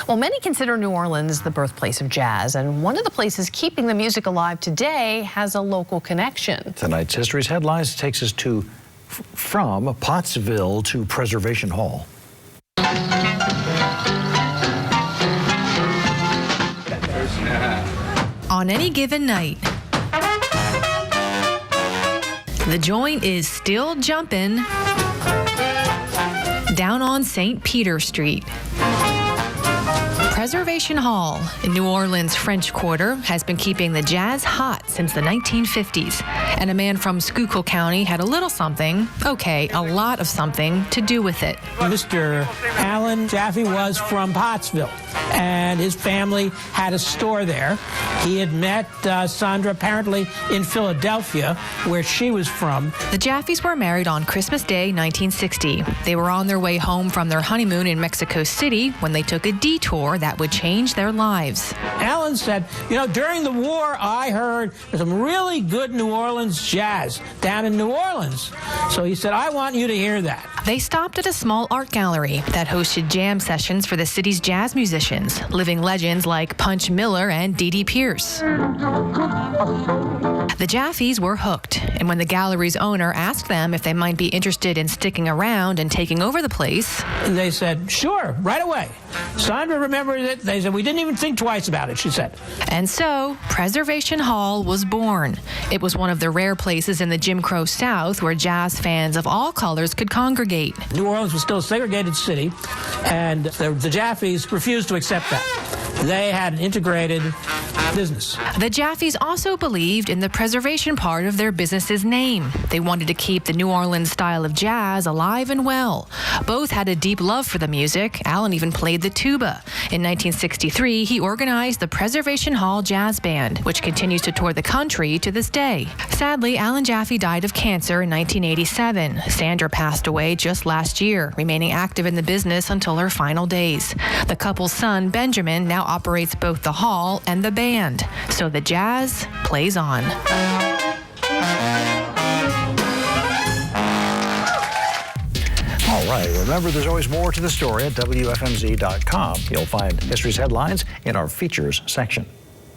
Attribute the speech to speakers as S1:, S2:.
S1: Well, many consider New Orleans the birthplace of jazz, and one of the places keeping the music alive today has a local connection.
S2: Tonight's History's Headlines takes us from Pottsville to Preservation Hall.
S3: On any given night, the joint is still jumping down on St. Peter Street. Preservation Hall in New Orleans' French Quarter has been keeping the jazz hot since the 1950s. And a man from Schuylkill County had a little something, okay, a lot of something, to do with it.
S4: Mr. Alan Jaffe was from Pottsville, and his family had a store there. He had met Sandra apparently in Philadelphia, where she was from.
S3: The Jaffes were married on Christmas Day, 1960. They were on their way home from their honeymoon in Mexico City when they took a detour that would change their lives.
S4: Alan said, you know, during the war, I heard some really good New Orleans jazz down in New Orleans. So he said, I want you to hear that.
S3: They stopped at a small art gallery that hosted jam sessions for the city's jazz musicians, living legends like Punch Miller and Dee Dee Pierce. The Jaffes were hooked, and when the gallery's owner asked them if they might be interested in sticking around and taking over the place,
S4: they said, sure, right away. Sandra remembered it. They said, we didn't even think twice about it, she said.
S3: And so, Preservation Hall was born. It was one of the rare places in the Jim Crow South where jazz fans of all colors could congregate.
S4: New Orleans was still a segregated city, and the Jaffes refused to accept that. They had an integrated business.
S3: The Jaffes also believed in the preservation part of their business's name. They wanted to keep the New Orleans style of jazz alive and well. Both had a deep love for the music. Alan even played the tuba. In 1963, he organized the Preservation Hall Jazz Band, which continues to tour the country to this day. Sadly, Alan Jaffe died of cancer in 1987. Sandra passed away just last year, remaining active in the business until her final days. The couple's son, Benjamin, now operates both the hall and the band. So the jazz plays on.
S2: All right, remember there's always more to the story at WFMZ.com. You'll find History's Headlines in our Features section.